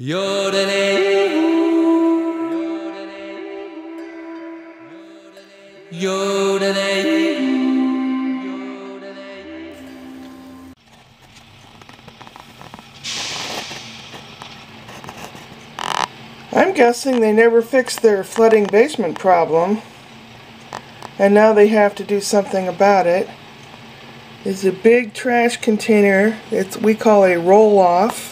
I'm guessing they never fixed their flooding basement problem, and now they have to do something about it. It's a big trash container. We call a roll-off,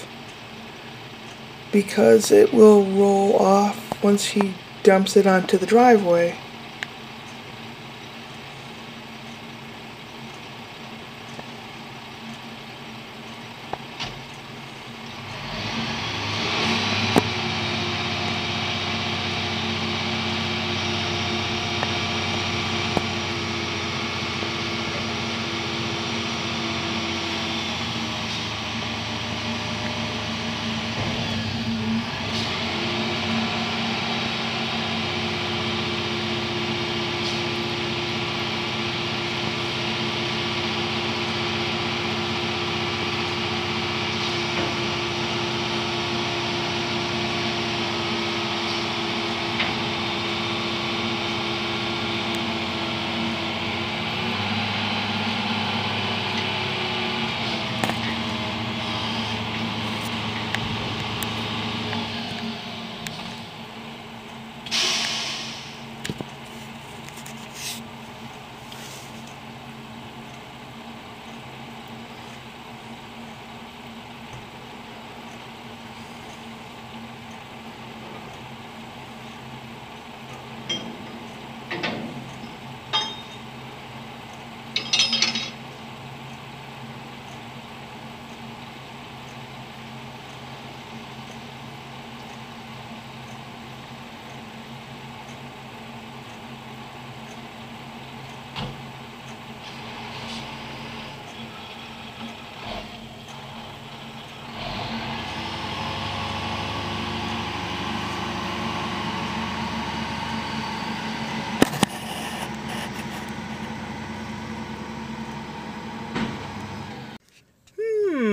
because it will roll off once he dumps it onto the driveway.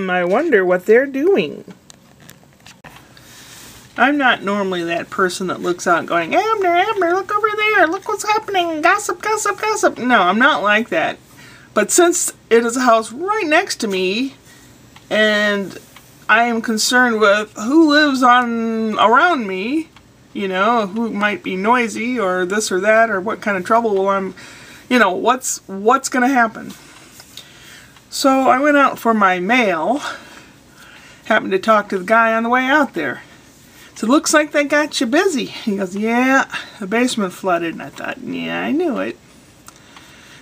I wonder what they're doing. I'm not normally that person that looks out going, Abner, look over there, look what's happening, gossip, gossip, gossip. No, I'm not like that. But since it is a house right next to me, and I am concerned with who lives around me, you know, who might be noisy or this or that, or what kind of trouble what's going to happen. So I went out for my mail, happened to talk to the guy on the way out there. So it looks like they got you busy. He goes, yeah, the basement flooded. And I thought, yeah, I knew it.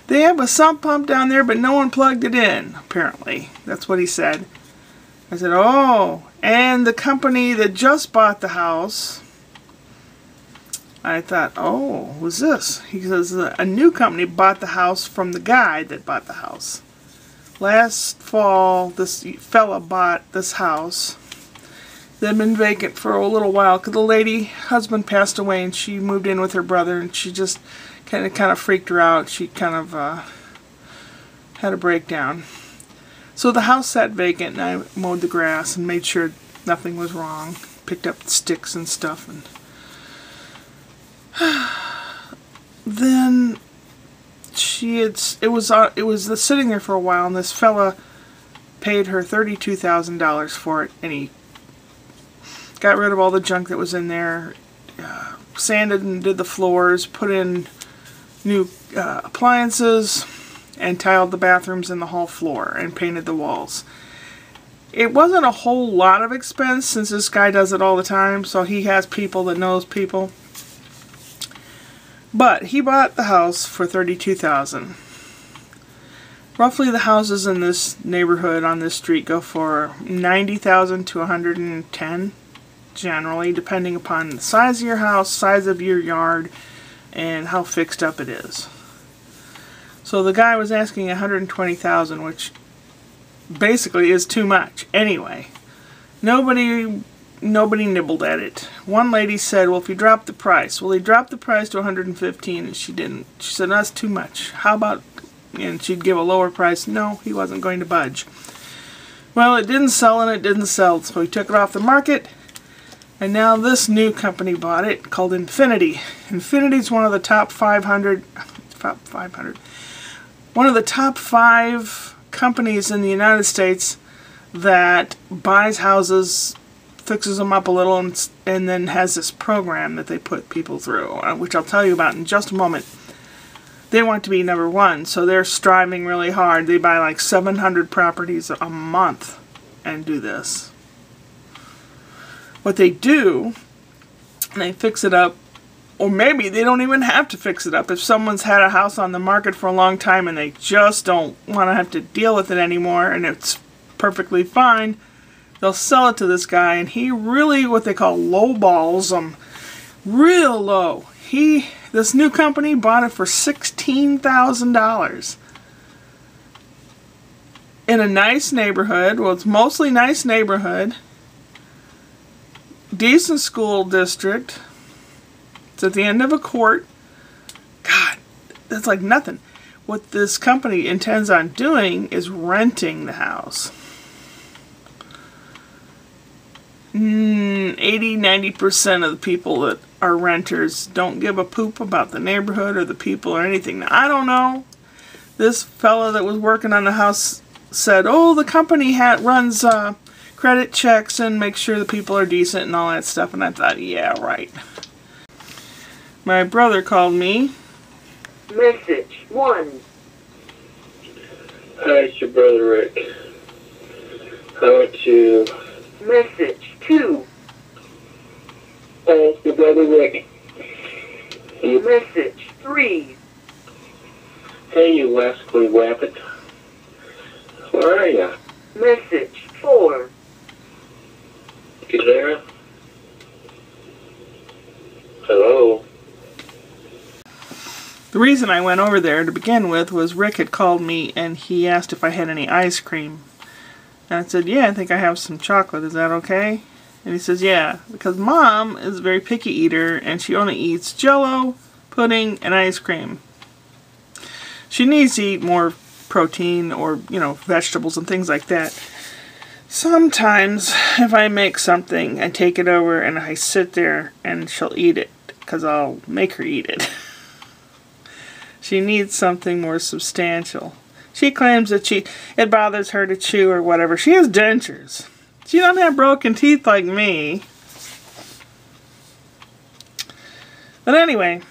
They have a sump pump down there, but no one plugged it in, apparently. That's what he said. I said, oh, and the company that just bought the house, I thought, oh, who's this? He says, a new company bought the house from the guy that bought the house. Last fall, this fella bought this house. They'd been vacant for a little while because the husband passed away, and she moved in with her brother, and she just kind of freaked her out. She kind of had a breakdown. So the house sat vacant, and I mowed the grass and made sure nothing was wrong. Picked up sticks and stuff, and then it was sitting there for a while, and this fella paid her $32,000 for it, and he got rid of all the junk that was in there, sanded and did the floors, put in new appliances, and tiled the bathrooms and the hall floor, and painted the walls. It wasn't a whole lot of expense, since this guy does it all the time, so he has people that knows people. But he bought the house for $32,000. Roughly, the houses in this neighborhood on this street go for $90,000 to $110,000, generally, depending upon the size of your house, size of your yard, and how fixed up it is. So the guy was asking $120,000, which basically is too much. Anyway, nobody nibbled at it. One lady said, well, if you drop the price. Well, he dropped the price to $115,000, and she didn't. She said, that's too much. How about, and she'd give a lower price. No, he wasn't going to budge. Well, it didn't sell, and it didn't sell, so he took it off the market, And now this new company bought it, called Infinity. Infinity's one of the top 500, one of the top 5 companies in the United States that buys houses, fixes them up a little, and then has this program that they put people through, which I'll tell you about in just a moment. They want to be number one, so they're striving really hard. They buy like 700 properties a month and do this. What they do, they fix it up, or maybe they don't even have to fix it up. If someone's had a house on the market for a long time and they just don't want to have to deal with it anymore and it's perfectly fine, they'll sell it to this guy, and he really, what they call lowballs them, real low. This new company bought it for $16,000 in a nice neighborhood. Well, it's mostly nice neighborhood. Decent school district. It's at the end of a court. God, that's like nothing. What this company intends on doing is renting the house. 80-90% of the people that are renters don't give a poop about the neighborhood or the people or anything. Now, I don't know. This fella that was working on the house said, oh, the company runs credit checks and makes sure the people are decent and all that stuff. And I thought, yeah, right. My brother called me. Message 1. Hi, it's your brother Rick. I want to... Message 2. Hi, it's your brother Rick. Message 3. Hey, you Wesley Wabbit. Where are ya? Message 4. You there? Hello? The reason I went over there to begin with was Rick had called me and he asked if I had any ice cream. And I said, yeah, I think I have some chocolate. Is that okay? And he says, yeah, because Mom is a very picky eater and she only eats Jell-O, pudding, and ice cream. She needs to eat more protein or, vegetables and things like that. Sometimes, if I make something, I take it over and I sit there and she'll eat it because I'll make her eat it. She needs something more substantial. She claims that it bothers her to chew or whatever. She has dentures. She doesn't have broken teeth like me. But anyway,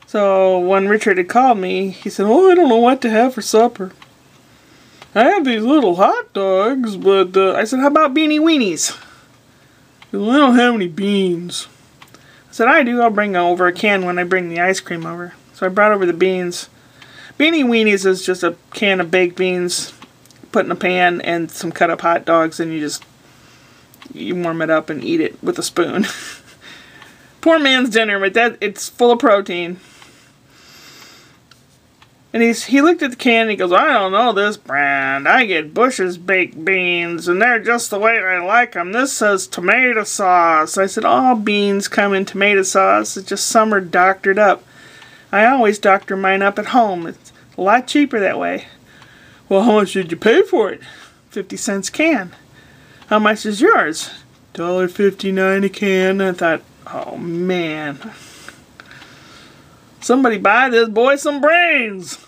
so when Richard had called me, he said, oh, I don't know what to have for supper. I have these little hot dogs, but I said, how about beanie weenies? He said, well, I don't have any beans. I said, I do. I'll bring over a can when I bring the ice cream over. So I brought over the beans. Beanie weenies is just a can of baked beans put in a pan and some cut up hot dogs, and you warm it up and eat it with a spoon. Poor man's dinner, but it's full of protein. And he looked at the can and he goes, I don't know this brand. I get Bush's baked beans and they're just the way I like them. This says tomato sauce. I said, all beans come in tomato sauce. It's just some are doctored up. I always doctor mine up at home. It's a lot cheaper that way. Well, how much did you pay for it? 50 cents a can. How much is yours? $1.59 a can. I thought, oh man. Somebody buy this boy some brains.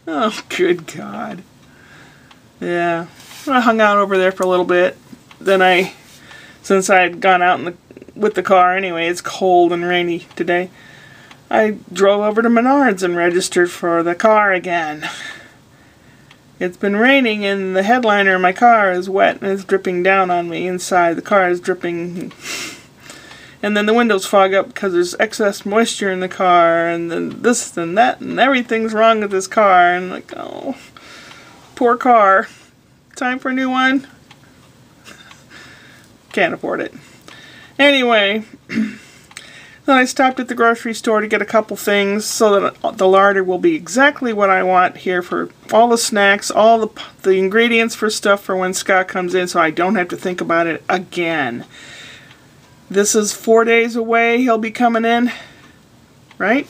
Oh, good God. Yeah. I hung out over there for a little bit. Then since I had gone out with the car anyway, it's cold and rainy today, I drove over to Menards and registered for the car again. It's been raining and the headliner of my car is wet and it's dripping down on me inside. The car is dripping. And then the windows fog up because there's excess moisture in the car, and then this and that, and everything's wrong with this car. And like, oh, poor car. Time for a new one? Can't afford it. Anyway, then I stopped at the grocery store to get a couple things so that the larder will be exactly what I want here for all the snacks, all the ingredients for stuff for when Scott comes in, so I don't have to think about it again. This is 4 days away. He'll be coming in, right?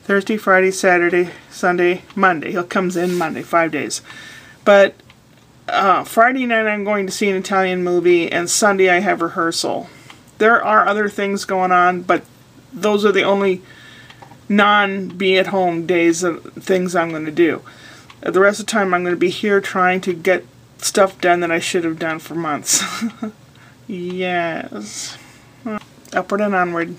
Thursday, Friday, Saturday, Sunday, Monday. He'll comes in Monday, 5 days. But Friday night I'm going to see an Italian movie, and Sunday I have rehearsal. There are other things going on, but those are the only non-be-at-home days of things I'm going to do. The rest of the time I'm going to be here trying to get stuff done that I should have done for months. Yes. Upward and onward.